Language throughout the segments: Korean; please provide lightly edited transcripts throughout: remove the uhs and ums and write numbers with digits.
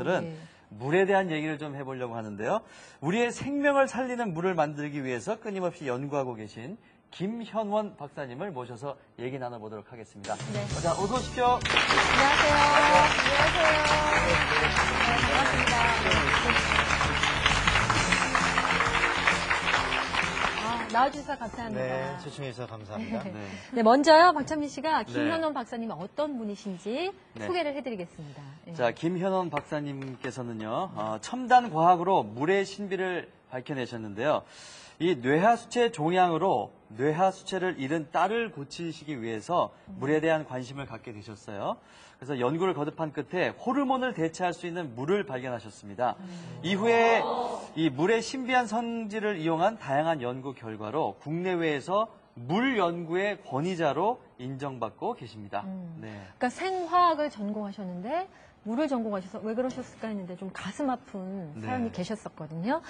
오늘은 네. 물에 대한 얘기를 좀 해보려고 하는데요. 우리의 생명을 살리는 물을 만들기 위해서 끊임없이 연구하고 계신 김현원 박사님을 모셔서 얘기 나눠보도록 하겠습니다. 네. 자, 어서 오십시오. 안녕하세요. 안녕하세요. 반갑습니다. 나와주셔서 감사합니다. 네, 초청해 주셔서 감사합니다. 네. 네, 먼저요, 박찬민 씨가 네. 김현원 박사님이 어떤 분이신지 네. 소개를 해드리겠습니다. 네. 자, 김현원 박사님께서는요, 첨단 과학으로 물의 신비를 밝혀내셨는데요. 이 뇌하수체 종양으로 뇌하수체를 잃은 딸을 고치시기 위해서 물에 대한 관심을 갖게 되셨어요. 그래서 연구를 거듭한 끝에 호르몬을 대체할 수 있는 물을 발견하셨습니다. 이후에 이 물의 신비한 성질을 이용한 다양한 연구 결과로 국내외에서 물 연구의 권위자로 인정받고 계십니다. 네. 그러니까 생화학을 전공하셨는데 물을 전공하셔서 왜 그러셨을까 했는데 좀 가슴 아픈 네. 사연이 계셨었거든요.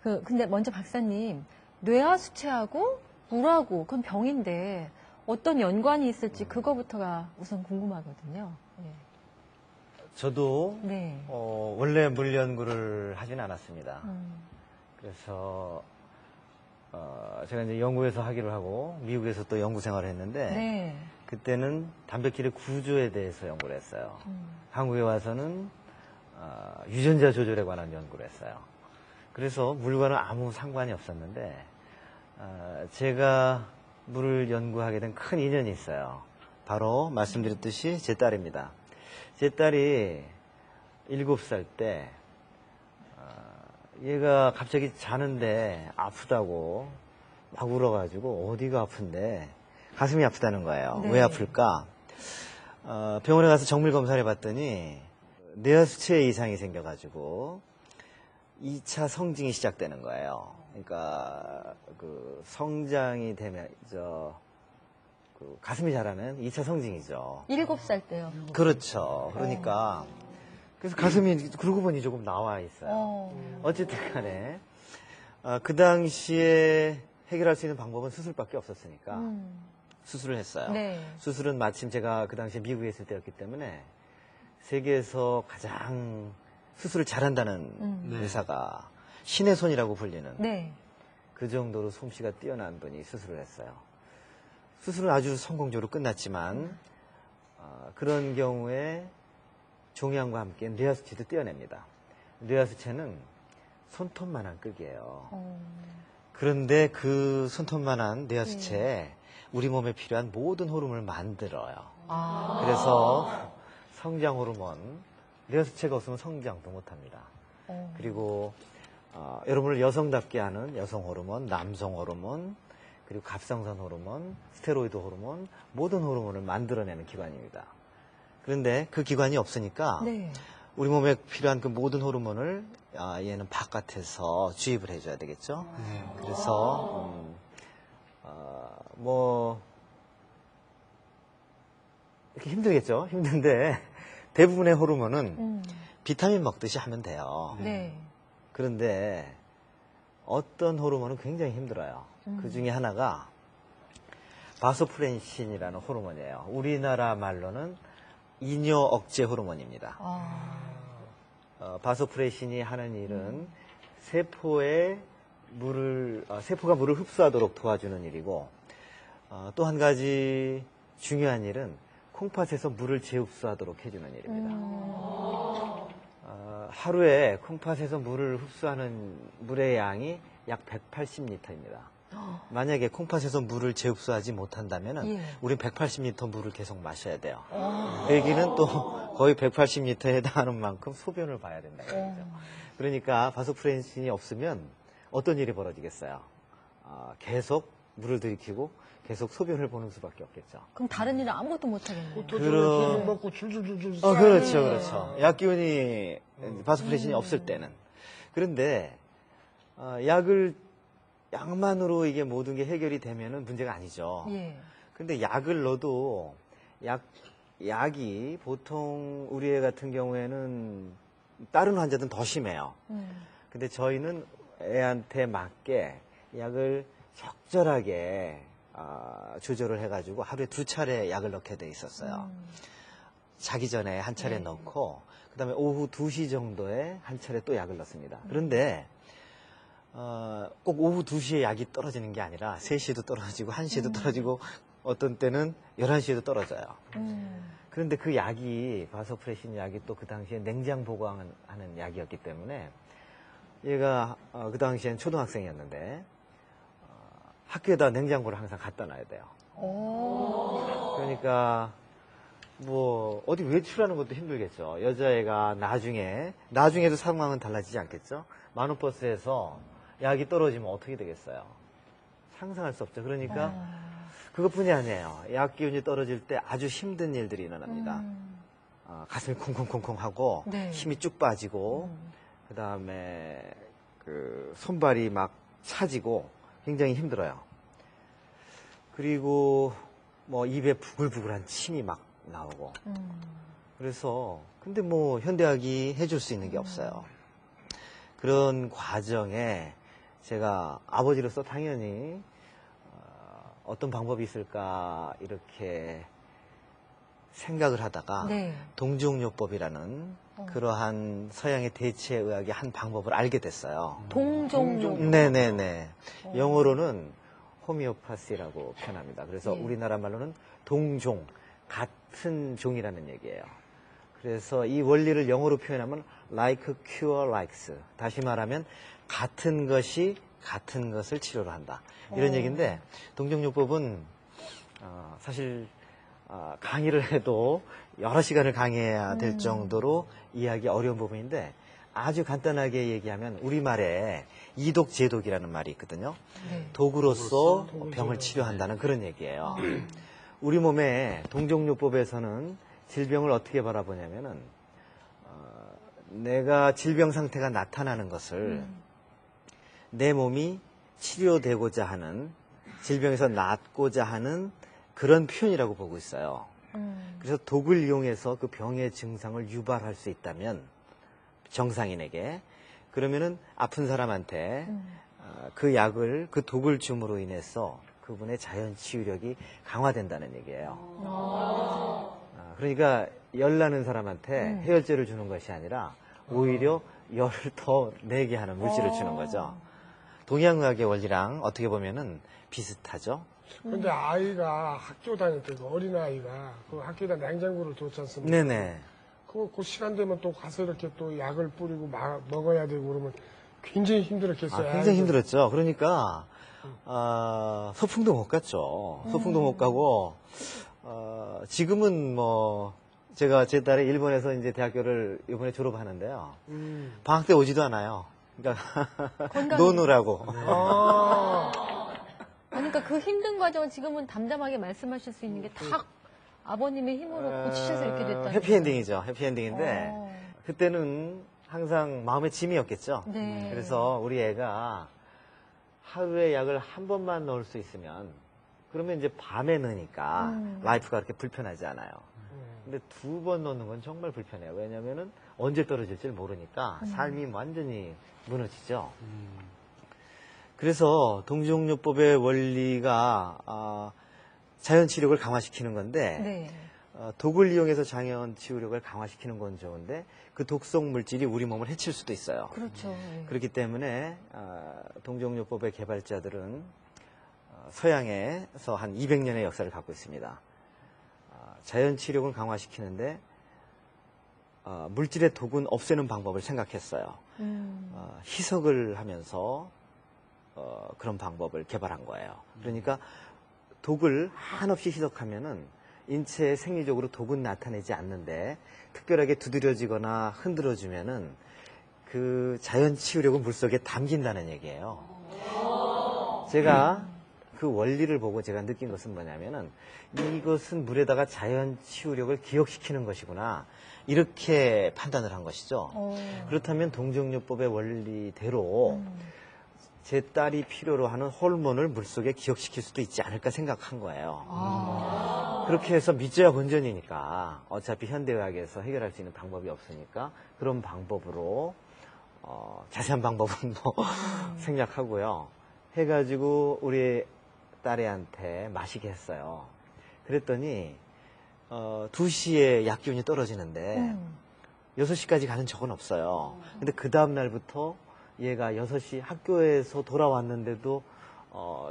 근데 먼저 박사님, 뇌하수체하고 물하고 그건 병인데 어떤 연관이 있을지 그거부터가 우선 궁금하거든요. 네. 저도 네. 원래 물 연구를 하진 않았습니다. 그래서 제가 이제 영국에서 하기로 하고 미국에서 또 연구 생활을 했는데 네. 그때는 단백질의 구조에 대해서 연구를 했어요. 한국에 와서는 유전자 조절에 관한 연구를 했어요. 그래서 물과는 아무 상관이 없었는데 제가 물을 연구하게 된 큰 인연이 있어요. 바로 말씀드렸듯이 제 딸입니다. 제 딸이 7살 때 얘가 갑자기 자는데 아프다고 막 울어가지고 어디가 아픈데 가슴이 아프다는 거예요. 네. 왜 아플까? 병원에 가서 정밀 검사를 해봤더니 뇌하수체에 이상이 생겨가지고 2차 성징이 시작되는 거예요. 그러니까 그 성장이 되면 그 가슴이 자라는 2차 성징이죠. 7살 때요. 그렇죠. 그러니까 그래서 가슴이 그러고 보니 조금 나와 있어요. 어. 어쨌든 간에 그 당시에 해결할 수 있는 방법은 수술밖에 없었으니까 수술을 했어요. 네. 수술은 마침 제가 그 당시에 미국에 있을 때였기 때문에 세계에서 가장 수술을 잘한다는 네. 의사가 신의 손이라고 불리는 네. 그 정도로 솜씨가 뛰어난 분이 수술을 했어요. 수술은 아주 성공적으로 끝났지만 그런 경우에 종양과 함께 뇌하수체도 떼어냅니다. 뇌하수체는 손톱만한 크기예요. 그런데 그 손톱만한 뇌하수체에 우리 몸에 필요한 모든 호르몬을 만들어요. 그래서 성장 호르몬, 뇌하수체가 없으면 성장도 못합니다. 그리고 여러분을 여성답게 하는 여성 호르몬, 남성 호르몬, 그리고 갑상선 호르몬, 스테로이드 호르몬, 모든 호르몬을 만들어내는 기관입니다. 그런데 그 기관이 없으니까 네. 우리 몸에 필요한 그 모든 호르몬을 얘는 바깥에서 주입을 해줘야 되겠죠. 그래서 뭐 이렇게 힘들겠죠. 힘든데 대부분의 호르몬은 비타민 먹듯이 하면 돼요. 네. 그런데 어떤 호르몬은 굉장히 힘들어요. 그 중에 하나가 바소프렌신이라는 호르몬이에요. 우리나라 말로는 이뇨 억제 호르몬입니다. 바소프렌신이 하는 일은 세포가 물을 흡수하도록 도와주는 일이고 또 한 가지 중요한 일은 콩팥에서 물을 재흡수하도록 해주는 일입니다. 하루에 콩팥에서 물을 흡수하는 물의 양이 약 180리터입니다. 만약에 콩팥에서 물을 재흡수하지 못한다면 예. 우린 180리터 물을 계속 마셔야 돼요. 그 얘기는 또 거의 180리터에 해당하는 만큼 소변을 봐야 된다는 거죠. 그러니까 바소프렌신이 없으면 어떤 일이 벌어지겠어요? 계속 물을 들이키고 계속 소변을 보는 수밖에 없겠죠. 그럼 다른 일은 아무것도 못 하겠네요. 그런 먹고 줄줄줄줄 그렇죠, 그렇죠. 약 기운이 바소프렌신이 없을 때는. 그런데 약만으로 이게 모든 게 해결이 되면은 문제가 아니죠. 예. 근데 약을 넣어도 약이 보통 우리 애 같은 경우에는 다른 환자들은 더 심해요. 근데 저희는 애한테 맞게 약을 적절하게 조절을 해가지고 하루에 2차례 약을 넣게 돼 있었어요. 자기 전에 한 차례 넣고 그다음에 오후 2시 정도에 한 차례 또 약을 넣습니다. 그런데 꼭 오후 2시에 약이 떨어지는 게 아니라 3시에도 떨어지고 1시에도 떨어지고 어떤 때는 11시에도 떨어져요. 그런데 그 약이 바소프레신 약이 또 그 당시에 냉장 보관하는 약이었기 때문에 얘가 그 당시엔 초등학생이었는데 학교에다 냉장고를 항상 갖다 놔야 돼요. 그러니까 뭐 어디 외출하는 것도 힘들겠죠. 여자애가 나중에도 상황은 달라지지 않겠죠. 만원버스에서 약이 떨어지면 어떻게 되겠어요? 상상할 수 없죠. 그러니까 그것뿐이 아니에요. 약 기운이 떨어질 때 아주 힘든 일들이 일어납니다. 가슴이 쿵쿵쿵쿵하고 네. 힘이 쭉 빠지고 그 다음에 그 손발이 막 차지고 굉장히 힘들어요. 그리고 뭐 입에 부글부글한 침이 막 나오고. 그래서 근데 뭐 현대학이 해줄 수 있는 게 없어요. 그런 과정에 제가 아버지로서 당연히 어떤 방법이 있을까 이렇게 생각을 하다가 네. 동종요법이라는 그러한 서양의 대체의학의 한 방법을 알게 됐어요. 동종요. 네네네. 영어로는 호미오파시라고 표현합니다. 그래서 네. 우리나라 말로는 동종, 같은 종이라는 얘기예요. 그래서 이 원리를 영어로 표현하면 like cure likes. 다시 말하면 같은 것이 같은 것을 치료로 한다. 이런 얘기인데 동종요법은 사실 강의를 해도 여러 시간을 강의해야 될 정도로 이해하기 어려운 부분인데 아주 간단하게 얘기하면 우리말에 이독제독이라는 말이 있거든요. 네. 도구로서 병을 치료한다는 그런 얘기예요. 우리 몸의 동종요법에서는 질병을 어떻게 바라보냐면은 내가 질병 상태가 나타나는 것을 내 몸이 치료되고자 하는 질병에서 낫고자 하는 그런 표현이라고 보고 있어요. 그래서 독을 이용해서 그 병의 증상을 유발할 수 있다면 정상인에게 그러면은 아픈 사람한테 그 약을 그 독을 줌으로 인해서 그분의 자연 치유력이 강화된다는 얘기예요. 그러니까 열 나는 사람한테 해열제를 주는 것이 아니라 오히려 열을 더 내게 하는 물질을 주는 거죠. 동양의학의 원리랑 어떻게 보면은 비슷하죠. 근데 아이가 학교 다닐 때, 그 어린아이가 그 학교에다 냉장고를 줬지 않습니까? 네네. 그 시간 되면 또 가서 이렇게 또 약을 뿌리고 먹어야 되고 그러면 굉장히 힘들었겠어요. 굉장히 힘들었죠. 그러니까 소풍도 못 갔죠. 소풍도 못 가고 지금은 뭐 제가 제 딸이 일본에서 이제 대학교를 이번에 졸업하는데요. 방학 때 오지도 않아요. 그러니까 노느라고. 그러니까 그 힘든 과정을 지금은 담담하게 말씀하실 수 있는 게 다 아버님의 힘으로 고치셔서 이렇게 됐다. 해피엔딩이죠. 해피엔딩인데 그때는 항상 마음의 짐이었겠죠. 네. 그래서 우리 애가 하루에 약을 한 번만 넣을 수 있으면 그러면 이제 밤에 넣으니까 라이프가 그렇게 불편하지 않아요. 근데 2번 넣는 건 정말 불편해요. 왜냐면은 언제 떨어질지 모르니까 삶이 완전히 무너지죠. 그래서 동종요법의 원리가 자연 치료를 강화시키는 건데 네. 독을 이용해서 자연 치유력을 강화시키는 건 좋은데 그 독성 물질이 우리 몸을 해칠 수도 있어요. 그렇죠. 네. 그렇기 때문에 동종요법의 개발자들은 서양에서 한 200년의 역사를 갖고 있습니다. 자연 치료를 강화시키는데 물질의 독은 없애는 방법을 생각했어요. 희석을 하면서 그런 방법을 개발한 거예요. 그러니까 독을 한없이 희석하면은 인체에 생리적으로 독은 나타내지 않는데 특별하게 두드려지거나 흔들어주면은 그 자연 치유력은 물속에 담긴다는 얘기예요. 제가 그 원리를 보고 제가 느낀 것은 뭐냐면은 이것은 물에다가 자연 치유력을 기억시키는 것이구나 이렇게 판단을 한 것이죠. 그렇다면 동종요법의 원리대로 제 딸이 필요로 하는 호르몬을 물속에 기억시킬 수도 있지 않을까 생각한 거예요. 그렇게 해서 믿져야 본전이니까 어차피 현대의학에서 해결할 수 있는 방법이 없으니까 그런 방법으로 자세한 방법은 뭐 생략하고요. 해가지고 우리 딸애한테 마시게 했어요. 그랬더니 2시에 약 기운이 떨어지는데 6시까지 가는 적은 없어요. 근데 그 다음 날부터 얘가 6시 학교에서 돌아왔는데도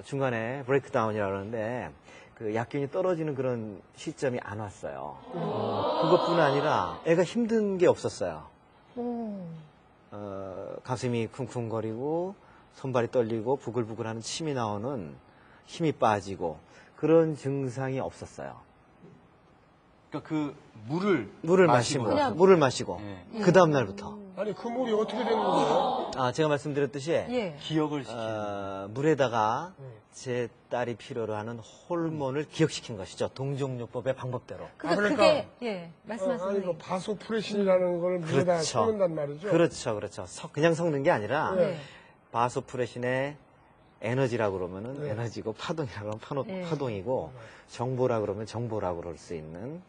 중간에 브레이크다운이라고 그러는데 그 약균이 떨어지는 그런 시점이 안 왔어요. 그것뿐 아니라 애가 힘든 게 없었어요. 가슴이 쿵쿵거리고 손발이 떨리고 부글부글하는 침이 나오는 힘이 빠지고 그런 증상이 없었어요. 그러니까 그 물을 마시고 그냥- 물을 마시고 예. 그 다음 날부터 아니 그 물이 어떻게 되는 거예요? 제가 말씀드렸듯이 예. 기억을 시키는. 물에다가 제 딸이 필요로 하는 호르몬을 기억시킨 것이죠. 동종요법의 방법대로. 그러니까- 그게 예 말씀하신 아니 그 대로. 바소프레신이라는 걸 물에다 그렇죠. 섞는단 말이죠. 그렇죠. 그냥 섞는 게 아니라 네. 바소프레신의 에너지라고 그러면은 네. 에너지고 파동이라고 그러면 네. 파동이고 정보라고 그러면 정보라고 그럴 수 있는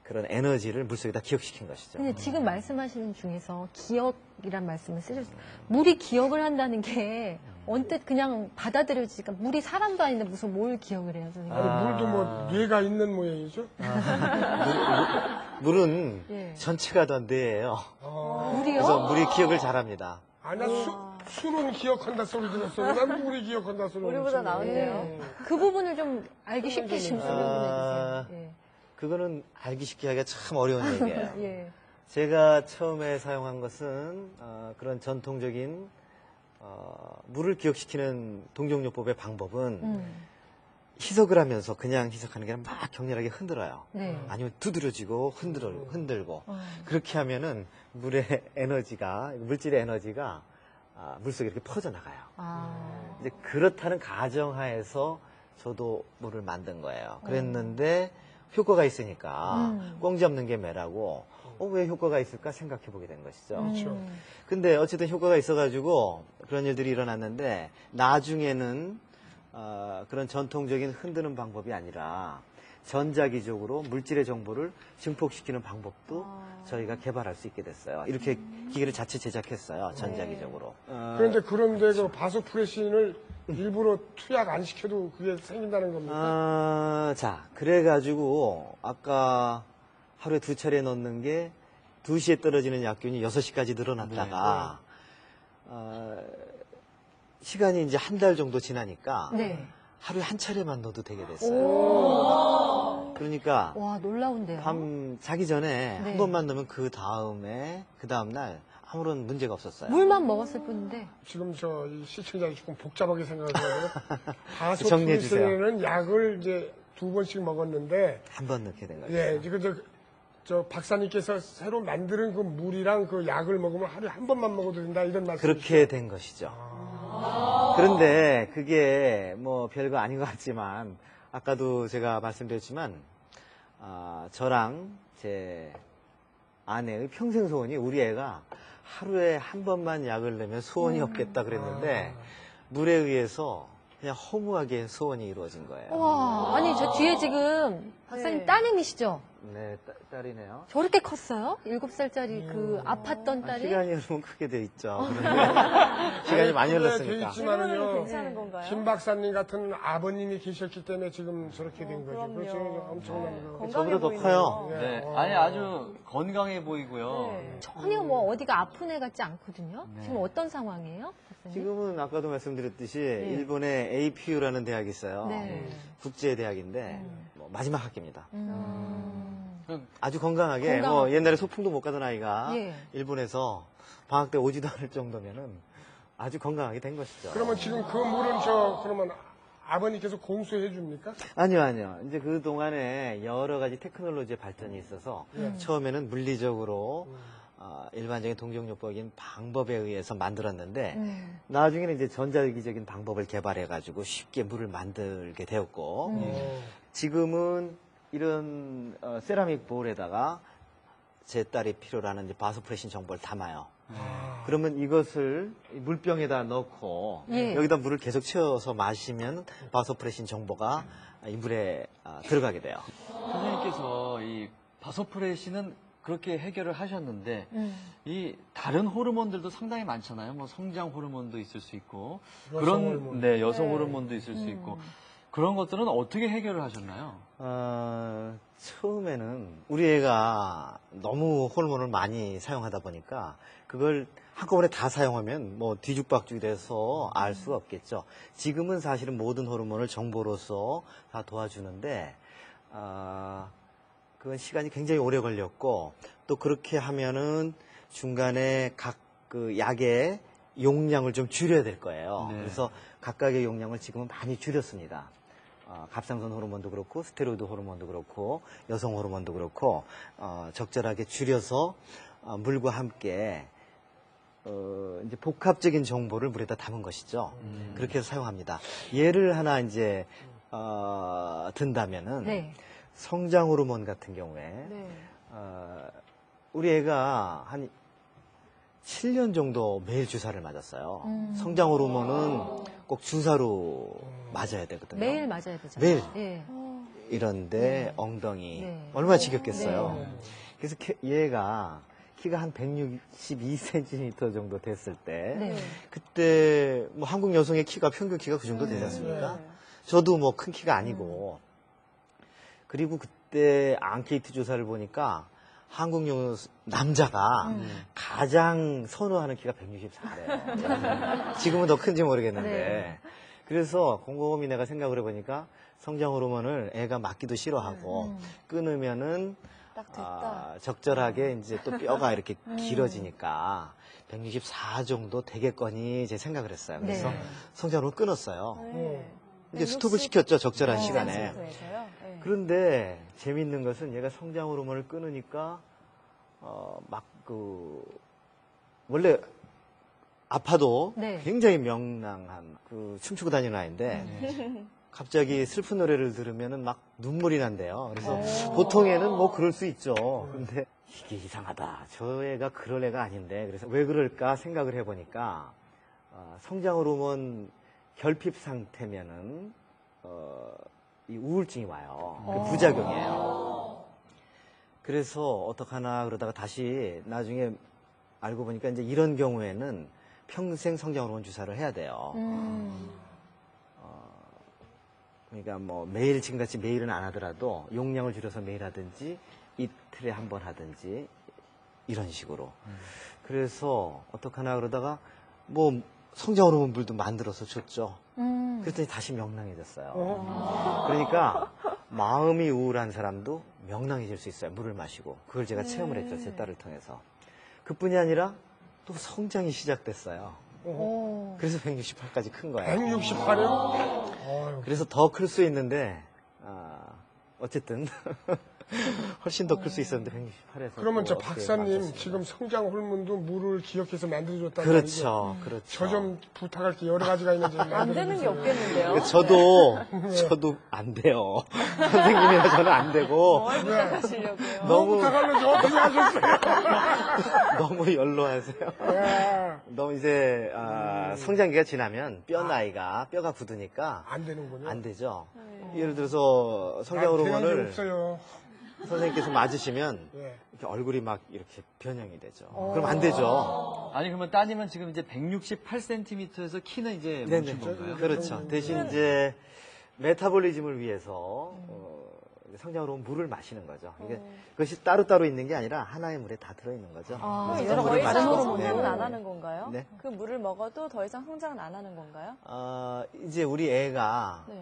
그런 에너지를 물속에다 기억시킨 것이죠. 근데 지금 말씀하시는 중에서 기억이란 말씀을 쓰셨어요. 물이 기억을 한다는 게 언뜻 그냥 받아들여지니까 물이 사람도 아닌데 무슨 뭘 기억을 해요, 선생님? 아니, 물도 뭐 뇌가 있는 모양이죠. 물은 예. 전체가 다 뇌예요. 물이요? 그래서 물이 기억을 잘합니다. 아니야 수는 기억한다 소리 들었어. 난 물이 기억한다 소리. 우리보다 나은데요. 예. 그 부분을 좀 알기 쉽게 좀 설명해 아. 주세요. 그거는 알기 쉽게 하기가 참 어려운 얘기예요. 예. 예. 제가 처음에 사용한 것은 그런 전통적인 물을 기억시키는 동종요법의 방법은 희석을 하면서 그냥 희석하는 게 아니라 막 격렬하게 흔들어요. 네. 아니면 두드려지고 흔들고 그렇게 하면은 물의 에너지가 물질의 에너지가 물속에 이렇게 퍼져나가요. 아. 이제 그렇다는 가정하에서 저도 물을 만든 거예요. 그랬는데 효과가 있으니까 꽁 잡는 게 매라고 왜 효과가 있을까 생각해 보게 된 것이죠. 그렇죠. 근데 어쨌든 효과가 있어가지고 그런 일들이 일어났는데 나중에는 그런 전통적인 흔드는 방법이 아니라 전자기적으로 물질의 정보를 증폭시키는 방법도 저희가 개발할 수 있게 됐어요. 이렇게 기계를 자체 제작했어요. 전자기적으로. 그런데 그 바소프레신을 일부러 투약 안 시켜도 그게 생긴다는 겁니까? 자, 그래가지고 아까 하루에 2차례 넣는 게 2시에 떨어지는 약균이 6시까지 늘어났다가 시간이 이제 한 달 정도 지나니까 네. 하루에 한 차례만 넣어도 되게 됐어요. 그러니까 와, 놀라운데요. 밤 자기 전에 네. 한 번만 넣으면 그 다음 날 아무런 문제가 없었어요. 물만 먹었을 뿐인데. 지금 이 시청자들이 조금 복잡하게 생각하거든요. 정리해 주세요. 바소프레신에는 약을 이제 2번씩 먹었는데 한 번 넣게 된 거죠. 예, 지금 저 박사님께서 새로 만드는 그 물이랑 그 약을 먹으면 하루에 한 번만 먹어도 된다 이런 말씀이시죠? 그렇게 된 것이죠. 그런데 그게 뭐 별거 아닌 것 같지만 아까도 제가 말씀드렸지만 저랑 제 아내의 평생 소원이 우리 애가 하루에 한 번만 약을 내면 소원이 없겠다 그랬는데 물에 의해서 그냥 허무하게 소원이 이루어진 거예요. 와, 아니 저 뒤에 지금 박사님 네. 따님이시죠? 네, 딸이네요. 저렇게 컸어요? 7살짜리 그 아팠던 딸이? 시간이 흐르면 크게 돼 있죠. 시간이 많이 돼 흘렀으니까. 있지만은요. 지금은 괜찮은 건가요? 김 박사님 같은 아버님이 계셨기 때문에 지금 저렇게 된 거죠. 그럼요. 그렇죠. 엄청난 거. 건강해 저보다 더 보이네요. 커요. 네. 아니 아주 건강해 보이고요. 네. 전혀 뭐 어디가 아픈 애 같지 않거든요. 네. 지금 어떤 상황이에요? 박사님? 지금은 아까도 말씀드렸듯이 일본의 APU라는 대학이 있어요. 네. 국제대학인데 뭐 마지막 학기입니다. 아주 건강하게 건강- 뭐 옛날에 소풍도 못 가던 아이가 예. 일본에서 방학 때 오지도 않을 정도면은 아주 건강하게 된 것이죠. 그러면 지금 그 물은 그러면 아버님께서 공수해 줍니까? 아니요. 이제 그 동안에 여러 가지 테크놀로지의 발전이 있어서 처음에는 물리적으로 일반적인 동종요법인 방법에 의해서 만들었는데 나중에는 이제 전자기적인 방법을 개발해가지고 쉽게 물을 만들게 되었고 지금은 이런 세라믹 볼에다가 제 딸이 필요로 하는 이제 바소프레신 정보를 담아요. 그러면 이것을 물병에다 넣고 예. 여기다 물을 계속 채워서 마시면 바소프레신 정보가 이 물에 들어가게 돼요. 선생님께서 이 바소프레신은 그렇게 해결을 하셨는데 이 다른 호르몬들도 상당히 많잖아요. 뭐 성장 호르몬도 있을 수 있고 여성 호르몬. 네, 여성 호르몬도 있을 수 있고 그런 것들은 어떻게 해결을 하셨나요? 처음에는 우리 애가 너무 호르몬을 많이 사용하다 보니까 그걸 한꺼번에 다 사용하면 뭐 뒤죽박죽이 돼서 알 수가 없겠죠. 지금은 사실은 모든 호르몬을 정보로서 다 도와주는데, 그건 시간이 굉장히 오래 걸렸고, 또 그렇게 하면은 중간에 각 그 약의 용량을 좀 줄여야 될 거예요. 네. 그래서 각각의 용량을 지금은 많이 줄였습니다. 갑상선 호르몬도 그렇고 스테로이드 호르몬도 그렇고 여성 호르몬도 그렇고 적절하게 줄여서 물과 함께 이제 복합적인 정보를 물에다 담은 것이죠. 그렇게 해서 사용합니다. 예를 하나 이제 든다면은 네. 성장 호르몬 같은 경우에 네. 우리 애가 한 7년 정도 매일 주사를 맞았어요. 성장 호르몬은 꼭 주사로 맞아야 되거든요. 매일 맞아야 되잖아요. 매일. 예. 이런데 엉덩이 네. 얼마나 지겹겠어요. 네. 그래서 얘가 키가 한 162cm 정도 됐을 때 네. 그때 뭐 한국 여성의 키가 평균 키가 그 정도 되지 않습니까? 저도 뭐 큰 키가 아니고 그리고 그때 앙케이트 조사를 보니까 한국 남자가 가장 선호하는 키가 164래요. 지금은 더 큰지 모르겠는데. 네. 그래서 곰곰이 내가 생각을 해보니까 성장 호르몬을 애가 맞기도 싫어하고 끊으면은 딱 됐다. 적절하게 이제 또 뼈가 이렇게 길어지니까 164 정도 되겠거니 제 생각을 했어요. 그래서 네. 성장 호르몬을 끊었어요. 네. 이제 스톱을 시켰죠, 적절한 시간에. 센티미터에서요? 네. 그런데 재밌는 것은 얘가 성장 호르몬을 끊으니까 원래 아파도 네. 굉장히 명랑한 춤추고 다니는 아이인데 갑자기 슬픈 노래를 들으면은 막 눈물이 난대요. 그래서 보통에는 뭐 그럴 수 있죠. 근데 이게 이상하다. 저 애가 그럴 애가 아닌데 그래서 왜 그럴까 생각을 해보니까 성장 호르몬 결핍 상태면은 이 우울증이 와요. 그 부작용이에요. 그래서 어떡하나 그러다가 다시 나중에 알고 보니까 이제 이런 경우에는 평생 성장 호르몬 주사를 해야 돼요. 그러니까 뭐 매일 지금같이 매일은 안 하더라도 용량을 줄여서 매일 하든지 이틀에 한 번 하든지 이런 식으로. 그래서 어떡하나 그러다가 뭐 성장 호르몬 물도 만들어서 줬죠. 그랬더니 다시 명랑해졌어요. 그러니까 마음이 우울한 사람도 명랑해질 수 있어요. 물을 마시고. 그걸 제가 체험을 했죠. 제 딸을 통해서. 그뿐이 아니라 또 성장이 시작됐어요. 그래서 168까지 큰 거예요. 168이요? 그래서 더 클 수 있는데 어쨌든 훨씬 더 클 수 있었는데 168에서 그러면 저 박사님 지금 성장 호르몬도 물을 기억해서 만들어줬다는 그렇죠, 그렇죠. 저 좀 부탁할 게 여러 가지가 있는지 안 되는 게 없겠는데요? 저도 안 돼요. 선생님이나 저는 안 되고 뭘 부탁하시려고요? 너무 부탁하려고 어떻게 하셨어요? 너무 연로하세요. 예. 너무 이제 성장기가 지나면 뼈가 굳으니까 안 되는군요. 안 되죠. 예를 들어서 성장 호르몬을 없어요. 선생님께서 맞으시면 예. 이렇게 얼굴이 막 이렇게 변형이 되죠. 그럼 안 되죠. 아니 그러면 따님은 지금 이제 168cm에서 키는 이제 네네. 멈춘 건가요? 그렇죠. 대신 이제 메타볼리즘을 위해서 성장 호르몬 물을 마시는 거죠. 이게 그것이 따로따로 있는 게 아니라 하나의 물에 다 들어있는 거죠. 그래서 이제 더 물을 이상 마시고. 성장은 네. 안 하는 건가요? 네. 그 물을 먹어도 더 이상 성장은 안 하는 건가요? 이제 우리 애가 네.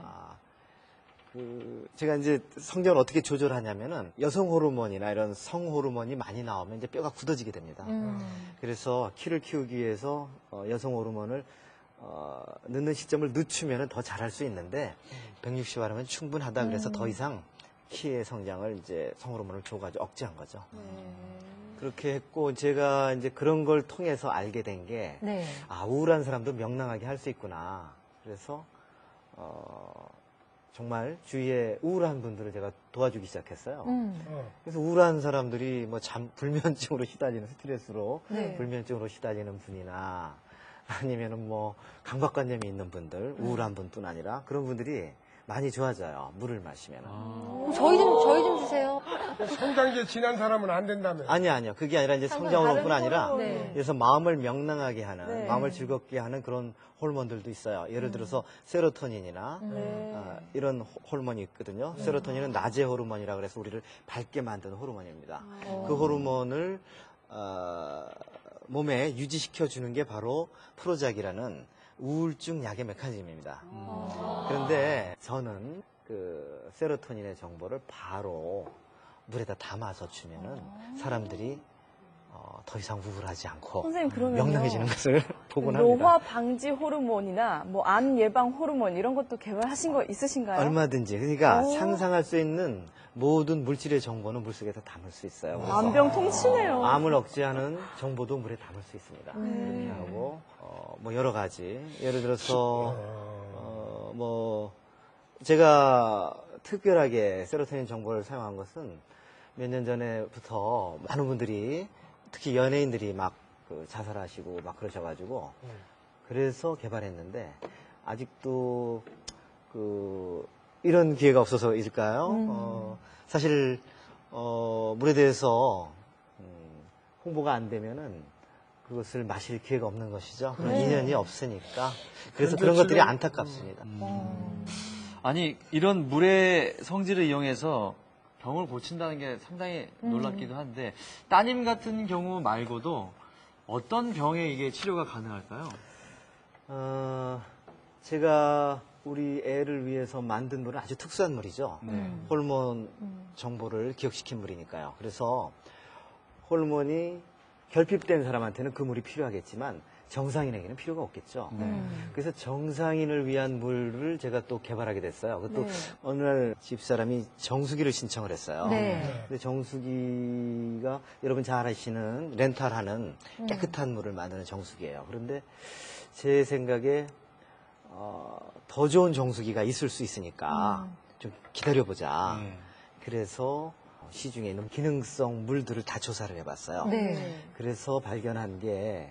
제가 이제 성장을 어떻게 조절하냐면은 여성 호르몬이나 이런 성 호르몬이 많이 나오면 이제 뼈가 굳어지게 됩니다. 그래서 키를 키우기 위해서 여성 호르몬을 넣는 시점을 늦추면 더 잘할 수 있는데 160하면 충분하다 그래서 더 이상 키의 성장을 이제 성 호르몬을 줘가지고 억제한 거죠. 그렇게 했고 제가 이제 그런 걸 통해서 알게 된 게 네. 우울한 사람도 명랑하게 할 수 있구나. 그래서 정말 주위에 우울한 분들을 제가 도와주기 시작했어요. 그래서 우울한 사람들이 뭐 불면증으로 시달리는 스트레스로 네. 불면증으로 시달리는 분이나 아니면은 뭐 강박관념이 있는 분들, 우울한 분뿐 아니라 그런 분들이 많이 좋아져요. 물을 마시면. 저희 좀 주세요. 성장기에 지난 사람은 안 된다며. 아니요. 그게 아니라 이제 성장으로뿐 아니라 네. 그래서 마음을 명랑하게 하는, 네. 마음을 즐겁게 하는 그런 호르몬들도 있어요. 예를 들어서 세로토닌이나 네. 이런 호르몬이 있거든요. 세로토닌은 낮의 호르몬이라 그래서 우리를 밝게 만드는 호르몬입니다. 그 호르몬을 몸에 유지시켜 주는 게 바로 프로작이라는 우울증 약의 메커니즘입니다. 그런데 저는 그 세로토닌의 정보를 바로 물에다 담아서 주면은 사람들이 더 이상 우울하지 않고 선생님, 그러면요. 명랑해지는 것을 보곤 합니다. 노화 방지 호르몬이나 뭐 암 예방 호르몬 이런 것도 개발하신 거 있으신가요? 얼마든지. 그러니까 오. 상상할 수 있는 모든 물질의 정보는 물속에다 담을 수 있어요. 그래서 만병통치네요. 암을 억제하는 정보도 물에 담을 수 있습니다. 그렇게 하고 뭐 여러 가지. 예를 들어서 뭐 제가 특별하게 세로토닌 정보를 사용한 것은 몇 년 전에부터 많은 분들이 특히 연예인들이 막 그 자살하시고 막 그러셔가지고 그래서 개발했는데 아직도 그 이런 기회가 없어서일까요? 사실 물에 대해서 홍보가 안 되면은 그것을 마실 기회가 없는 것이죠. 그런 인연이 없으니까. 그래서 그런 지금- 것들이 안타깝습니다. 아니 이런 물의 성질을 이용해서 병을 고친다는 게 상당히 놀랍기도 한데 따님 같은 경우 말고도 어떤 병에 이게 치료가 가능할까요? 제가 우리 애를 위해서 만든 물은 아주 특수한 물이죠. 네. 호르몬 정보를 기억시킨 물이니까요. 그래서 호르몬이 결핍된 사람한테는 그 물이 필요하겠지만 정상인에게는 필요가 없겠죠. 그래서 정상인을 위한 물을 제가 또 개발하게 됐어요. 그것도 네. 어느 날 집사람이 정수기를 신청을 했어요. 네. 근데 정수기가 여러분 잘 아시는 렌탈하는 깨끗한 물을 만드는 정수기예요. 그런데 제 생각에 더 좋은 정수기가 있을 수 있으니까 좀 기다려보자. 네. 그래서 시중에 있는 기능성 물들을 다 조사를 해봤어요. 네. 그래서 발견한 게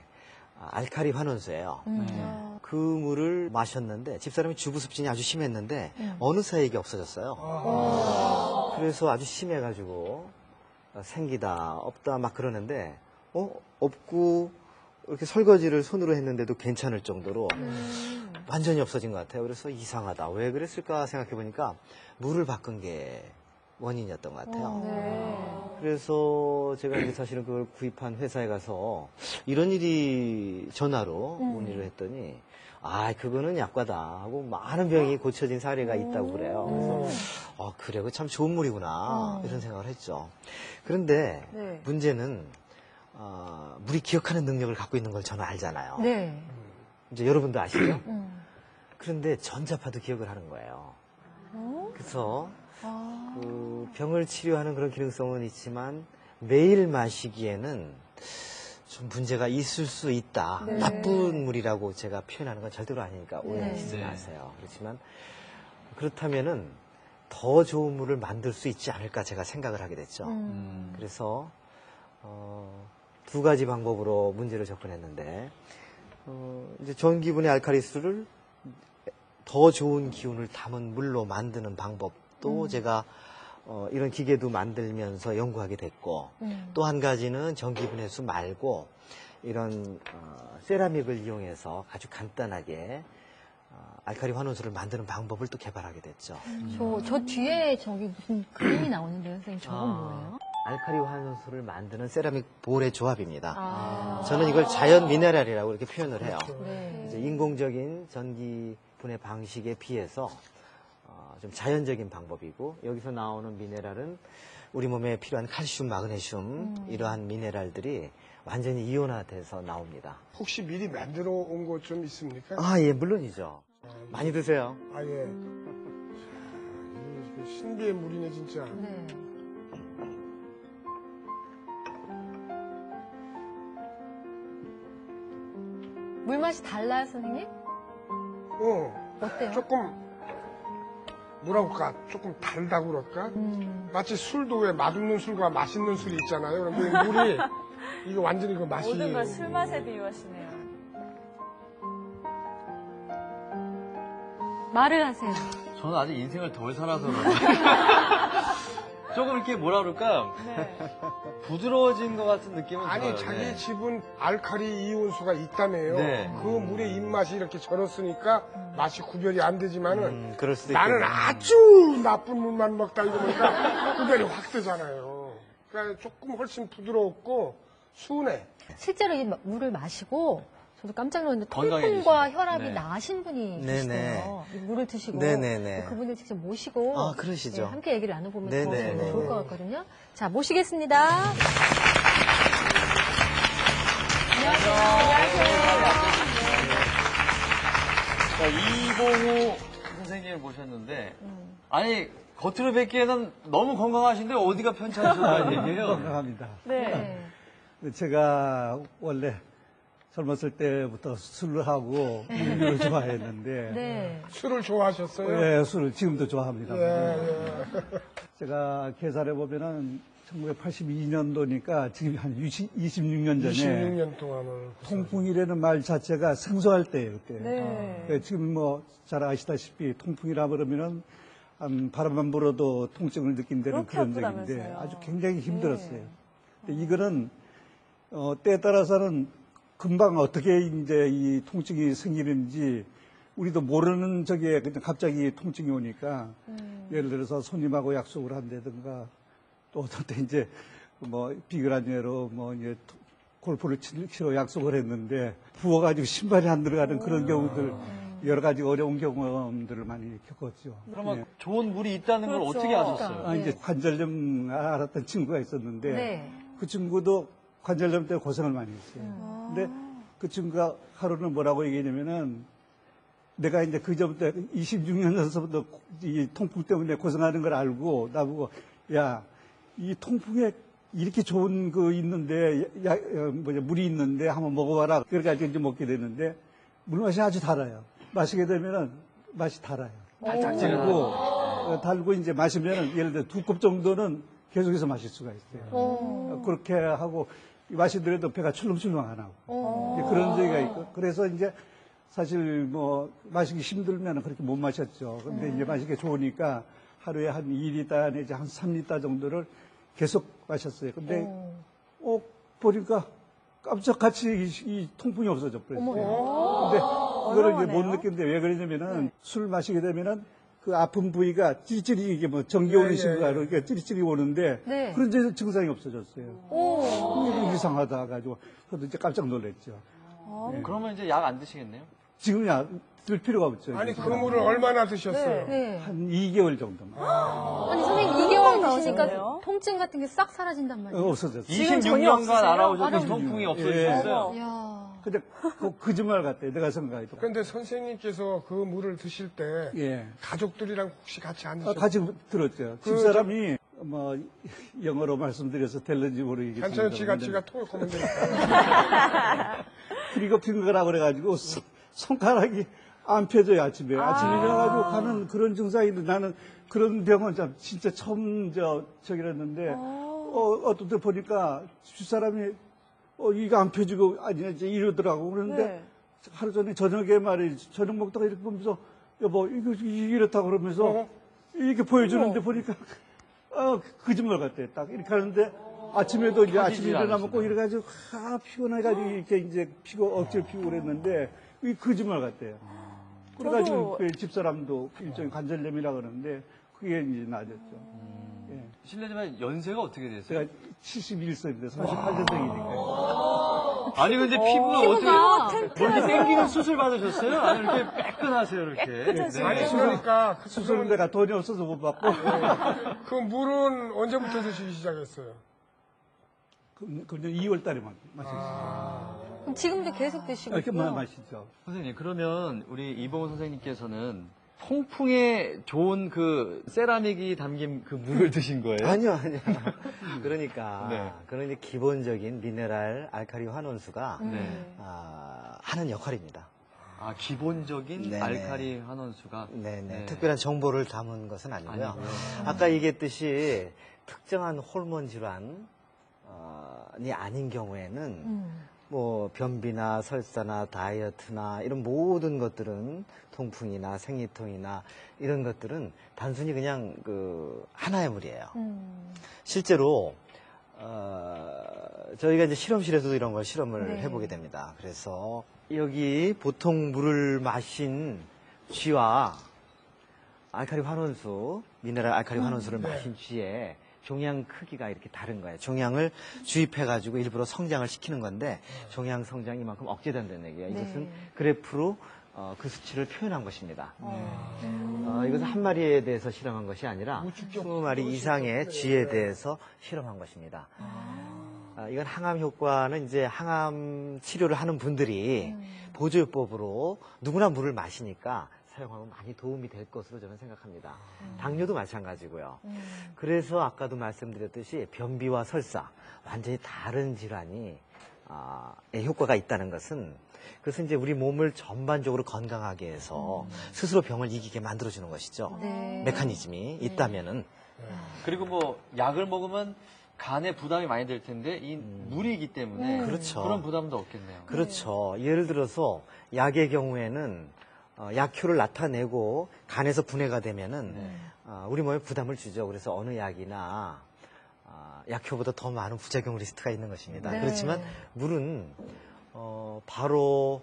알카리 환원수예요. 네. 그 물을 마셨는데 집사람이 주부습진이 아주 심했는데 어느새 이게 없어졌어요. 그래서 아주 심해가지고 생기다 없다 막 그러는데 없고 이렇게 설거지를 손으로 했는데도 괜찮을 정도로 완전히 없어진 것 같아요. 그래서 이상하다. 왜 그랬을까 생각해 보니까 물을 바꾼 게 원인이었던 것 같아요. 네. 그래서 제가 이제 사실은 그걸 구입한 회사에 가서 이런 일이 전화로 문의를 했더니 그거는 약과다 하고 많은 병이 고쳐진 사례가 있다고 그래요. 그래서 그래, 그 참 좋은 물이구나 이런 생각을 했죠. 그런데 네. 문제는 물이 기억하는 능력을 갖고 있는 걸 저는 알잖아요. 네. 이제 여러분도 아시죠? 그런데 전자파도 기억을 하는 거예요. 그래서 그 병을 치료하는 그런 기능성은 있지만 매일 마시기에는 좀 문제가 있을 수 있다. 네. 나쁜 물이라고 제가 표현하는 건 절대로 아니니까 오해하시지 네. 마세요. 그렇지만 그렇다면은 더 좋은 물을 만들 수 있지 않을까 제가 생각을 하게 됐죠. 그래서 두 가지 방법으로 문제를 접근했는데 이제 전기분해 알칼리수를 더 좋은 기운을 담은 물로 만드는 방법도 제가 이런 기계도 만들면서 연구하게 됐고 또 한 가지는 전기분해수 말고 이런 세라믹을 이용해서 아주 간단하게 알칼리 환원수를 만드는 방법을 또 개발하게 됐죠. 저 뒤에 저기 무슨 그림이 나오는데요, 선생님. 저건 뭐예요? 알칼리 환원수를 만드는 세라믹 볼의 조합입니다. 아. 저는 이걸 자연 미네랄이라고 이렇게 표현을 해요. 네. 이제 인공적인 전기 분해 방식에 비해서 좀 자연적인 방법이고 여기서 나오는 미네랄은 우리 몸에 필요한 칼슘, 마그네슘 이러한 미네랄들이 완전히 이온화돼서 나옵니다. 혹시 미리 만들어 온 거 좀 있습니까? 예, 물론이죠. 많이 드세요. 예. 이게 신비의 물이네, 진짜. 네. 물 맛이 달라요, 선생님? 어때요? 조금, 뭐라고 할까, 조금 달다고 그럴까? 마치 술도 왜 맛없는 술과 맛있는 술이 있잖아요. 그런데 물이, 이거 완전히 그 맛이. 모든 걸 술 맛에 비유하시네요. 말을 하세요. 저는 아직 인생을 덜 살아서 그래요. 조금 이렇게 뭐라 그럴까? 네. 부드러워진 것 같은 느낌은 아니 들어요. 자기 네. 집은 알칼리 이온수가 있다며요. 네. 그 물의 입맛이 이렇게 절었으니까 맛이 구별이 안 되지만은 그럴 수도 나는 있겠네. 아주 나쁜 물만 먹다 이러니까 구별이 확 되잖아요. 그러니까 조금 훨씬 부드럽고 순해. 실제로 이 물을 마시고 저도 깜짝 놀랐는데 건강해지시네. 통풍과 혈압이 네. 나으신 분이 네네. 계시대요. 이 물을 드시고 네네네. 그분을 직접 모시고 아, 그러시죠. 함께 얘기를 나눠보면 네네네. 더 좋을 것 같거든요. 자, 모시겠습니다. 자, 이봉우 선생님을 모셨는데, 아니, 겉으로 뵙기에는 너무 건강하신데 어디가 편찮으셨다는 얘기예요? 건강합니다. 네. 제가 원래 젊었을 때부터 술을 하고 물을 좋아했는데 네. 술을 좋아하셨어요? 예, 술을 지금도 좋아합니다. 예. 제가 계산해 보면은 1982년도니까 지금 한 26년 전에 26년 동안을. 통풍이라는 말 자체가 생소할 때예요, 그때. 네. 예, 지금 뭐 잘 아시다시피 통풍이라 그러면은 바람만 불어도 통증을 느낀다는 그렇게 그런 아프다면서요. 적인데 아주 굉장히 힘들었어요. 네. 근데 이거는 때에 따라서는 금방 어떻게 이제 이 통증이 생기는지 우리도 모르는 적에 그냥 갑자기 통증이 오니까 예를 들어서 손님하고 약속을 한다든가 또 어떤 때 이제 뭐 비근한 예로 뭐 이제 골프를 치러 약속을 했는데 부어가지고 신발이 안 들어가는 그런 경우들 여러 가지 어려운 경험들을 많이 겪었죠. 그러면 예. 좋은 물이 있다는 걸 그렇죠. 어떻게 아셨어요? 아, 이제 관절염 알았던 친구가 있었는데 네. 그 친구도 관절염 때문에 고생을 많이 했어요. 근데 그 친구가 하루는 뭐라고 얘기했냐면은 내가 이제 그 전부터 26년 전서부터 이 통풍 때문에 고생하는 걸 알고 나보고 야, 이 통풍에 이렇게 좋은 거 있는데 물이 있는데 한번 먹어봐라. 그래가지고 이제 먹게 됐는데 물맛이 아주 달아요. 마시게 되면은 맛이 달아요. 달고 이제 마시면은 예를 들어 2컵 정도는 계속해서 마실 수가 있어요. 그렇게 하고 마시더라도 배가 출렁출렁 안 하고 이제 그런 적이 있고 그래서 이제 사실 뭐 마시기 힘들면 그렇게 못 마셨죠. 근데 이제 마시기 좋으니까 하루에 한 2리터 내지 한 3리터 정도를 계속 마셨어요. 근데 보니까 깜짝같이 이 통풍이 없어져 버렸어요. 근데 그거를 이제 못 느끼는데 왜 그러냐면은 술 마시게 되면은 그 아픈 부위가 찌릿찌릿 이게 뭐 전기 오는 식으로 이렇게 찌릿찌릿 오는데 네. 그런 데 증상이 없어졌어요. 이게 이상하다 가지고 저도 이제 깜짝 놀랐죠. 그러면 이제 약 안 드시겠네요? 지금 들 필요가 없죠. 아니 이제. 그 물을 얼마나 드셨어요? 네. 한 2개월 정도만 아니, 선생님 2개월 드시니까 나오셨네요? 통증 같은 게 싹 사라진단 말이에요. 없어졌어요. 지금 전혀 26년간 없으세요? 알아오셨던 통풍이 없어지셨어요? 어머. 이야. 근데 그 거짓말 같아요. 내가 생각해도. 근데 선생님께서 그 물을 드실 때 예. 가족들이랑 혹시 같이 안 드셨어요? 같이 들었죠. 집사람이 뭐 영어로 말씀드려서 될는지 모르겠습니다. 괜찮아요. 지가 통역하면 되니까. 그리고 핑거라 그래가지고 손가락이 안 펴져요, 아침에. 아침에 일어나가지고 가는 그런 증상이 있는데 나는 그런 병은 진짜 처음 저기랬는데, 어떤 때 보니까 집사람이 이거 안 펴지고, 아니, 이제 이러더라고. 그런데 네. 하루 전에 저녁에 말이지, 저녁 먹다가 이렇게 보면서, 여보, 이거 이렇다 그러면서 이렇게 보여주는데 보니까, 거짓말 같아. 딱 이렇게 하는데, 아침에도 이제 아침에 일어나면 꼭 이래가지고, 피곤해가지고 이렇게 이제 억지로 피고 그랬는데, 이게 거짓말 같아요. 그래가지고 그 집사람도 일종의 관절염이라 그러는데, 그게 이제 나아졌죠. 예. 실례지만 연세가 어떻게 되세요? 제가 71세인데 38년생이니까. 아니 근데 피부가 피부가 어떻게 먼저 땡기는 수술 받으셨어요? 아니 이렇게 매끈하세요 이렇게. 네. 아니 그러니까 수술은 내가 돈이 없어서 못 받고. 그 물은 언제부터 드시기 시작했어요? 그냥 2월 달에 마셨어요. 그럼 지금도 계속 드시고 이렇게 있고요. 마시죠. 선생님 그러면 우리 이봉호 선생님께서는 통풍에 좋은 그 세라믹이 담긴 그 물을 드신 거예요? 아니요. 그러니까 네. 그런 이제 기본적인 미네랄 알칼리 환원수가 네. 하는 역할입니다. 아 기본적인 네네. 알칼리 환원수가. 네네. 네. 특별한 정보를 담은 것은 아니고요. 아니고요. 아까 얘기했듯이 특정한 호르몬 질환이 아닌 경우에는 뭐 변비나 설사나 다이어트나 이런 모든 것들은 통풍이나 생리통이나 이런 것들은 단순히 그냥 그 하나의 물이에요. 실제로 저희가 이제 실험실에서도 이런 걸 실험을 네. 해보게 됩니다. 그래서 여기 보통 물을 마신 쥐와 알칼리 환원수, 미네랄 알칼리 환원수를 마신 쥐의 종양 크기가 이렇게 다른 거예요. 종양을 주입해가지고 일부러 성장을 시키는 건데 종양 성장이 이만큼 억제된다는 얘기예요. 이것은 네. 그래프로 그 수치를 표현한 것입니다. 이것은 한 마리에 대해서 실험한 것이 아니라 20마리 이상의 쥐에 대해서 실험한 것입니다. 이건 항암 효과는 이제 항암 치료를 하는 분들이 보조요법으로 누구나 물을 마시니까 사용하면 많이 도움이 될 것으로 저는 생각합니다. 당뇨도 마찬가지고요. 그래서 아까도 말씀드렸듯이 변비와 설사, 완전히 다른 질환이 효과가 있다는 것은 그것은 이제 우리 몸을 전반적으로 건강하게 해서 스스로 병을 이기게 만들어주는 것이죠. 네. 메커니즘이 있다면은. 그리고 뭐 약을 먹으면 간에 부담이 많이 될 텐데 이 물이기 때문에 그렇죠. 그런 부담도 없겠네요. 그렇죠. 예를 들어서 약의 경우에는 약효를 나타내고 간에서 분해가 되면은 우리 몸에 부담을 주죠. 그래서 어느 약이나 약효보다 더 많은 부작용 리스트가 있는 것입니다. 네. 그렇지만 물은 바로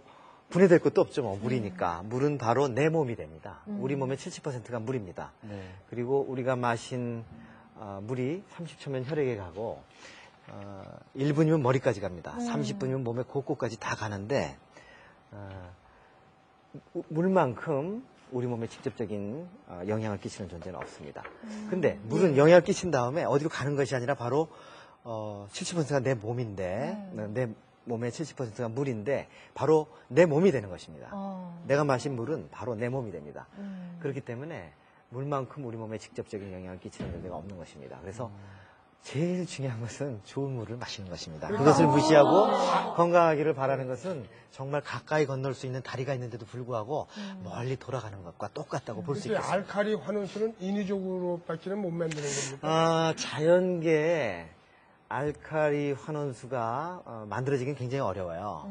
분해될 것도 없죠. 뭐 물이니까. 물은 바로 내 몸이 됩니다. 우리 몸의 70%가 물입니다. 네. 그리고 우리가 마신 물이 30초면 혈액에 가고 1분이면 머리까지 갑니다. 30분이면 몸의 곳곳까지 다 가는데 물만큼 우리 몸에 직접적인 영향을 끼치는 존재는 없습니다. 근데 물은 영향을 끼친 다음에 어디로 가는 것이 아니라 바로 70%가 내 몸인데 내 몸의 70%가 물인데 바로 내 몸이 되는 것입니다. 내가 마신 물은 바로 내 몸이 됩니다. 그렇기 때문에 물만큼 우리 몸에 직접적인 영향을 끼치는 존재가 없는 것입니다. 그래서 제일 중요한 것은 좋은 물을 마시는 것입니다. 그것을 무시하고 건강하기를 바라는 것은 정말 가까이 건널 수 있는 다리가 있는데도 불구하고 멀리 돌아가는 것과 똑같다고 볼 수 근데 있겠습니다. 알칼리 환원수는 인위적으로밖에는 못 만드는 겁니까? 자연계에 알칼리 환원수가 만들어지긴 굉장히 어려워요.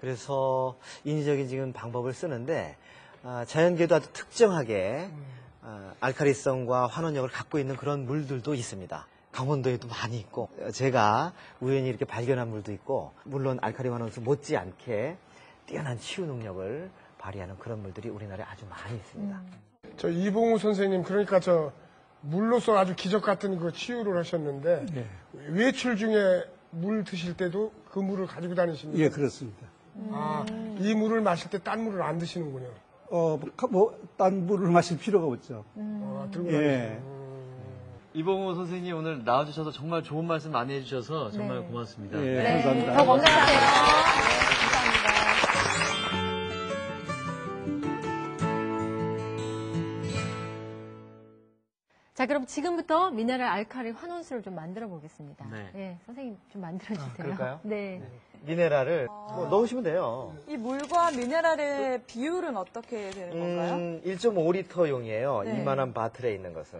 그래서 인위적인 지금 방법을 쓰는데 자연계도 아주 특정하게 알칼리성과 환원력을 갖고 있는 그런 물들도 있습니다. 강원도에도 많이 있고 제가 우연히 이렇게 발견한 물도 있고 물론 알칼리 환원수 못지않게 뛰어난 치유 능력을 발휘하는 그런 물들이 우리나라에 아주 많이 있습니다. 저 이봉우 선생님 그러니까 저 물로서 아주 기적 같은 그 치유를 하셨는데 네. 외출 중에 물 드실 때도 그 물을 가지고 다니십니까? 예, 그렇습니다. 이 물을 마실 때 딴 물을 안 드시는군요. 딴 물을 마실 필요가 없죠. 들고 예. 이봉우 선생님 오늘 나와주셔서 정말 좋은 말씀 많이 해주셔서 정말 네. 고맙습니다. 예, 네. 감사합니다. 더 건강하세요. 감사합니다. 자, 그럼 지금부터 미네랄 알칼리 환원수를 좀 만들어 보겠습니다. 네. 선생님 좀 만들어 주세요. 그럴까요? 네. 미네랄을 뭐 넣으시면 돼요. 이 물과 미네랄의 비율은 어떻게 되는 건가요? 1.5리터용이에요. 네. 이만한 바틀에 있는 것은.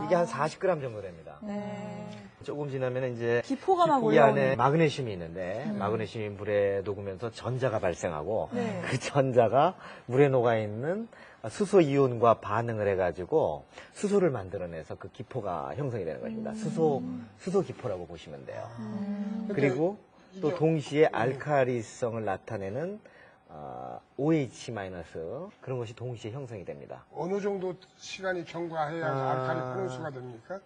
이게 한 40g 정도 됩니다. 네. 조금 지나면 이제 기포가 막 이 안에 올라오네. 마그네슘이 있는데 마그네슘이 물에 녹으면서 전자가 발생하고 네. 그 전자가 물에 녹아 있는 수소 이온과 반응을 해가지고 수소를 만들어내서 그 기포가 형성이 되는 것입니다. 수소 기포라고 보시면 돼요. 그리고 또 동시에 알칼리성을 나타내는 OH- 그런 것이 동시에 형성이 됩니다. 어느 정도 시간이 경과해야 알칼리 환원수가 됩니까?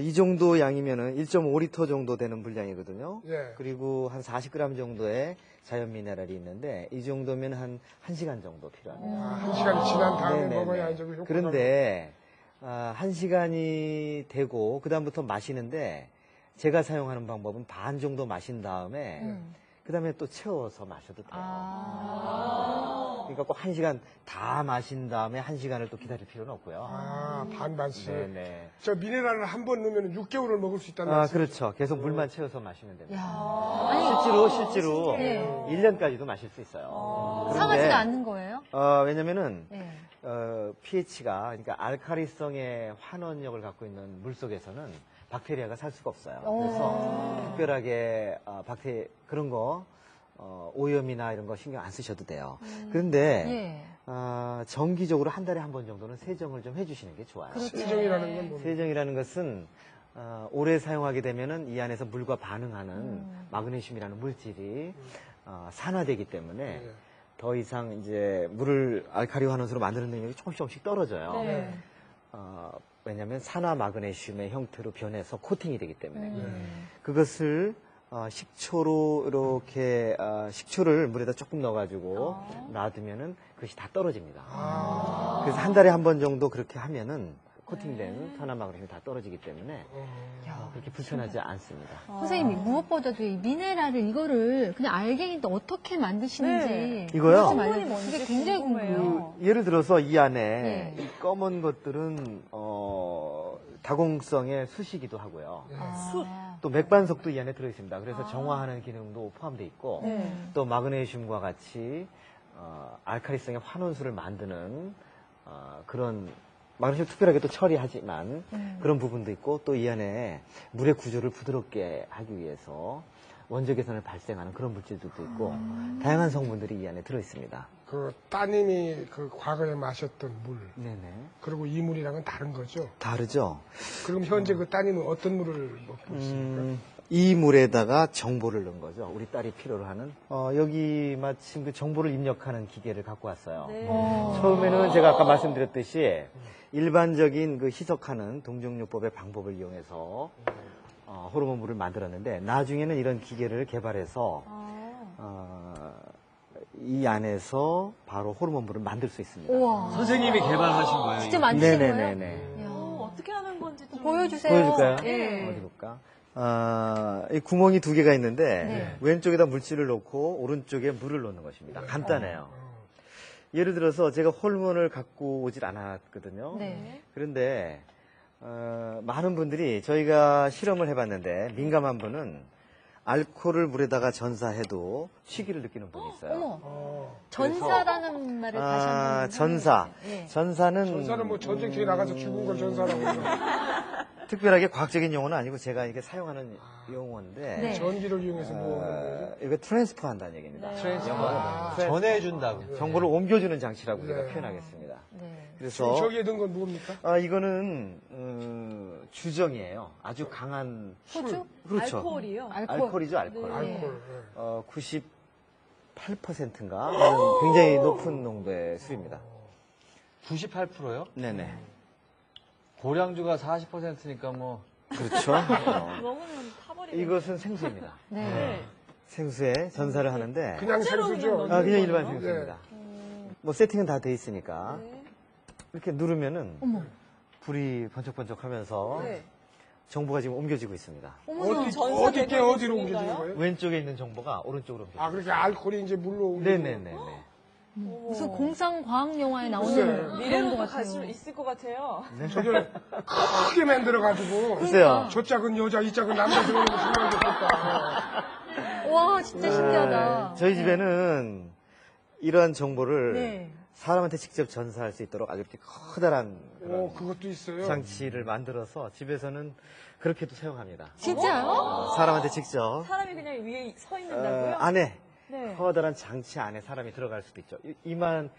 이 정도 양이면은 1.5리터 정도 되는 분량이거든요. 예. 그리고 한 40g 정도의 자연 미네랄이 있는데 이 정도면 한 1시간 정도 필요합니다. 1시간이 지난 다음에 네네네. 먹어야 이제 그 효과가. 그런데 1시간이 되고 그 다음부터 마시는데 제가 사용하는 방법은 반 정도 마신 다음에 그 다음에 또 채워서 마셔도 돼요. 그러니까 꼭 1시간 다 마신 다음에 1시간을 또 기다릴 필요는 없고요. 반반씩. 네네. 저 미네랄을 한 번 넣으면 6개월을 먹을 수 있다는 말씀. 그렇죠. 계속 물만 채워서 마시면 됩니다. 야, 실제로 네. 1년까지도 마실 수 있어요. 상하지가 않는 거예요? 왜냐면은 네. pH가 그러니까 알칼리성의 환원력을 갖고 있는 물 속에서는 박테리아가 살 수가 없어요. 그래서 특별하게 그런 거 오염이나 이런 거 신경 안 쓰셔도 돼요. 그런데 예. 정기적으로 한 달에 한 번 정도는 세정을 좀 해주시는 게 좋아요. 그렇죠. 세정이라는 건 뭐? 세정이라는 것은 오래 사용하게 되면은 이 안에서 물과 반응하는 마그네슘이라는 물질이 산화되기 때문에 네. 더 이상 이제 물을 알칼리 환원수로 만드는 능력이 조금씩 떨어져요. 네. 왜냐하면 산화 마그네슘의 형태로 변해서 코팅이 되기 때문에 그것을 식초로 이렇게 식초를 물에다 조금 넣어가지고 놔두면은 그것이 다 떨어집니다. 그래서 한 달에 한 번 정도 그렇게 하면은 코팅된 산화 마그네슘이 다 떨어지기 때문에 그렇게 불편하지 않습니다. 선생님, 무엇보다도 이 미네랄을 이거를 그냥 알갱이인데 어떻게 만드시는지. 네. 이거요? 그거 좀 성분이 알려주세요. 뭔지 그게 굉장히 궁금해요. 궁금해요. 예를 들어서 이 안에 네. 이 검은 것들은 다공성의 숯이기도 하고요. 숯. 또 맥반석도 이 안에 들어있습니다. 그래서 정화하는 기능도 포함되어 있고 네. 또 마그네슘과 같이 알칼리성의 환원수를 만드는 그런 마그네슘 특별하게 또 처리하지만 그런 부분도 있고 또 이 안에 물의 구조를 부드럽게 하기 위해서 원적 개선을 발생하는 그런 물질들도 있고 다양한 성분들이 이 안에 들어 있습니다. 그 따님이 그 과거에 마셨던 물, 네네. 그리고 이 물이랑은 다른 거죠. 다르죠. 그럼 현재 그 따님은 어떤 물을 먹고 있습니까? 이 물에다가 정보를 넣은 거죠. 우리 딸이 필요로 하는. 여기 마침 그 정보를 입력하는 기계를 갖고 왔어요. 네. 처음에는 제가 아까 말씀드렸듯이 일반적인 그 희석하는 동정요법의 방법을 이용해서 호르몬물을 만들었는데 나중에는 이런 기계를 개발해서 이 안에서 바로 호르몬물을 만들 수 있습니다. 우와. 선생님이 개발하신 거예요. 직접 이거? 만드신 거예요? 네네네네. 이야. 어떻게 하는 건지 좀 보여주세요. 보여줄까요? 예. 어디 볼까? 이 구멍이 두 개가 있는데 네. 왼쪽에다 물질을 넣고 오른쪽에 물을 넣는 것입니다. 간단해요. 예를 들어서 제가 호르몬을 갖고 오질 않았거든요. 네. 그런데 많은 분들이 저희가 실험을 해봤는데 민감한 분은 알코올을 물에다가 전사해도 취기를 느끼는 분이 있어요. 어머. 전사라는 말을 다시 한번. 전사. 예. 전사는 전사는 뭐 전쟁터에 나가서 죽은 걸 전사라고 해서 특별하게 과학적인 용어는 아니고 제가 이렇게 사용하는 용어인데 네. 전기를 이용해서 뭐 하는 거죠? 이거 트랜스퍼 한다는 얘기입니다. 전해준다고. 정보를 옮겨주는 장치라고 우리가 네. 표현하겠습니다. 네. 그래서 저기에 든 건 뭡니까? 이거는 주정이에요. 아주 강한 소주? 그렇죠. 알코올이요. 알코올이죠, 알코올. 네. 알코올. 98%인가 굉장히 높은 농도의 술입니다. 98%요? 네네. 고량주가 40%니까 뭐. 그렇죠. 먹으면 타버리겠네. 이것은 생수입니다. 네. 생수에 전사를 하는데 그냥 생수죠. 그냥 그냥 일반 거예요? 생수입니다. 뭐 세팅은 다 돼 있으니까 네. 이렇게 누르면은 어머. 불이 번쩍번쩍하면서 네. 정보가 지금 옮겨지고 있습니다. 어디, 전사 어디께 되고 어디로 있으니까요? 옮겨지는 거예요? 왼쪽에 있는 정보가 오른쪽으로 옮겨요. 아, 그렇게 알코올이 이제 물로 옮겨지는 네네네네. 무슨 공상 과학 영화에 나오는 글쎄. 그런 것 미래로도 같아요. 갈 수 있을 것 같아요. 저게 크게 만들어가지고 글쎄요. 저 짝은 여자, 이 짝은 남자 들어오는 거 신기한 게 좋다. 와, 진짜 신기하다. 저희 집에는 이러한 정보를 네. 사람한테 직접 전사할 수 있도록 아주 이렇게 커다란 그런 오, 그것도 있어요. 장치를 만들어서 집에서는 그렇게도 사용합니다. 진짜요? 사람한테 직접 사람이 그냥 위에 서 있는다고요? 안에 네. 커다란 장치 안에 사람이 들어갈 수도 있죠. 이만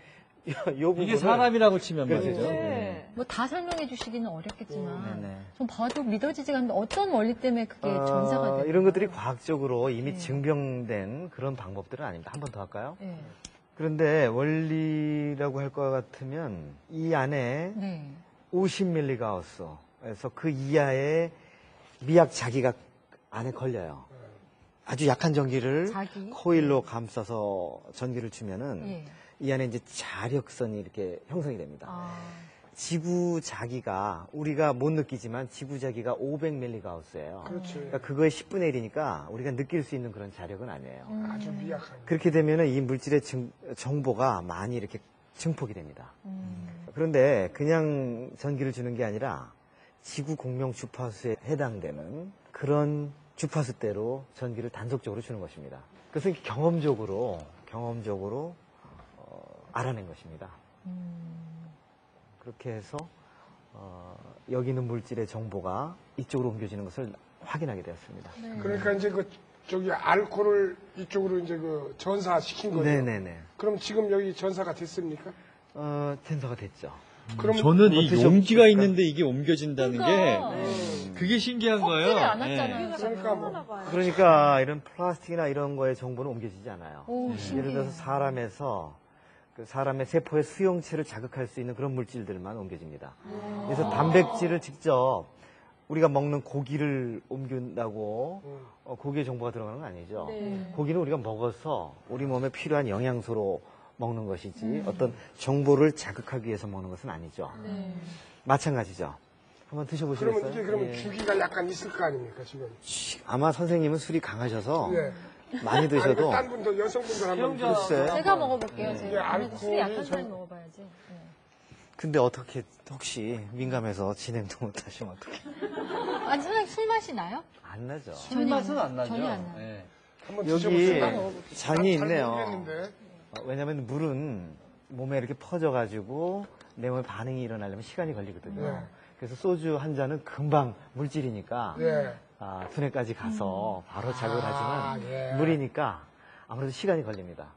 요 부분을 이게 사람이라고 치면 그렇죠. 말이죠. 네. 뭐 다 설명해 주시기는 어렵겠지만 네네. 좀 봐도 믿어지지가 않는데 어떤 원리 때문에 그게 전사가 되는 이런 것들이 과학적으로 이미 네. 증명된 그런 방법들은 아닙니다. 한 번 더 할까요? 네. 그런데 원리라고 할 것 같으면 이 안에 네. 50mg에서 그 이하의 미약 자기가 안에 걸려요. 아주 약한 전기를 자기? 코일로 감싸서 전기를 주면은 예. 이 안에 이제 자력선이 이렇게 형성이 됩니다. 아. 지구 자기가 우리가 못 느끼지만 지구 자기가 500mg예요. 그렇지. 그러니까 그거의 10분의 1이니까 우리가 느낄 수 있는 그런 자력은 아니에요. 아주 미약한. 그렇게 되면은 이 물질의 정보가 많이 이렇게 증폭이 됩니다. 그런데 그냥 전기를 주는 게 아니라 지구 공명 주파수에 해당되는 그런 주파수대로 전기를 단속적으로 주는 것입니다. 그래서 경험적으로 알아낸 것입니다. 그렇게 해서 여기 있는 물질의 정보가 이쪽으로 옮겨지는 것을 확인하게 되었습니다. 그러니까 이제 그 저기 알코올을 이쪽으로 이제 그 전사시킨 거죠. 네네네. 그럼 지금 여기 전사가 됐습니까? 텐서가 됐죠. 그럼 저는 이 드셔보셨습니까? 용기가 있는데 이게 옮겨진다는 그러니까. 게 그게 신기한 섞지를 거예요. 않았잖아요. 그러니까 뭐 그러니까 이런 플라스틱이나 이런 거의 정보는 옮겨지지 않아요. 오, 예를 신기해. 들어서 사람에서 그 사람의 세포의 수용체를 자극할 수 있는 그런 물질들만 옮겨집니다. 그래서 단백질을 직접 우리가 먹는 고기를 옮긴다고 고기의 정보가 들어가는 건 아니죠. 고기는 우리가 먹어서 우리 몸에 필요한 영양소로 먹는 것이지 어떤 정보를 자극하기 위해서 먹는 것은 아니죠. 마찬가지죠. 한번 드셔보시겠어요? 그러면 이게 그러면 예. 주기가 약간 있을 거 아닙니까 지금? 아마 선생님은 술이 강하셔서 예. 많이 드셔도 딴 분들 여성분들 한번 글쎄. 제가 먹어볼게요. 이게 제가 아무래도 술이 알코올이 약한 좀- 사람이 먹어봐야지. 네. 근데 어떻게 혹시 민감해서 진행도 못하시면 어떡해? 아니 선생님 술 맛이 나요? 안 나죠. 술 맛은 안 나죠. 전혀 안 나요. 예. 한번 여기 드셔보세요. 잔이 잘 있네요. 모르겠는데. 왜냐하면 물은 몸에 이렇게 퍼져가지고 내 몸에 반응이 일어나려면 시간이 걸리거든요. 네. 그래서 소주 한 잔은 금방 물질이니까 예. 두뇌까지 가서 바로 자극을 하지만 예. 물이니까 아무래도 시간이 걸립니다.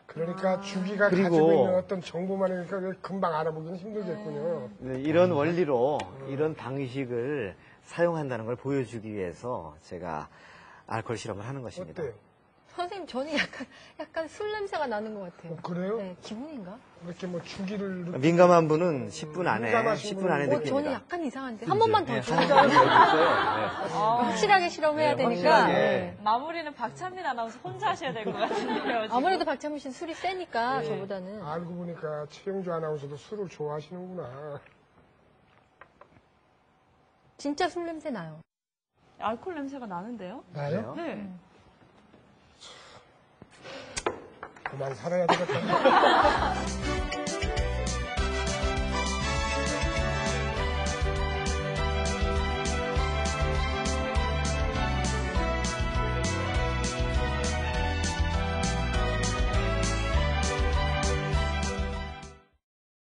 그러니까 주기가 그리고- 가지고 있는 어떤 정보만이니까 그걸 금방 알아보기는 힘들겠군요. 네, 이런 원리로 이런 방식을 사용한다는 걸 보여주기 위해서 제가 알코올 실험을 하는 것입니다. 어때요? 선생님 저는 약간 술 냄새가 나는 것 같아요. 그래요? 네, 기분인가? 이렇게 뭐 주기를 느끼- 민감한 분은 10분 안에 민감하신 10분 안에 분은 저는 느낍니다. 약간 이상한데 한 번만 더 줘요. 아, 확실하게 실험해야 네, 되니까. 확실하게. 네. 마무리는 박찬민 아나운서 혼자 하셔야 될 것 같은데요. 지금. 아무래도 박찬민 씨는 술이 세니까 저보다는. 알고 보니까 최영주 아나운서도 술을 좋아하시는구나. 진짜 술 냄새 나요. 알코올 냄새가 나는데요? 나요? 네. 그만 살아야 되겠다.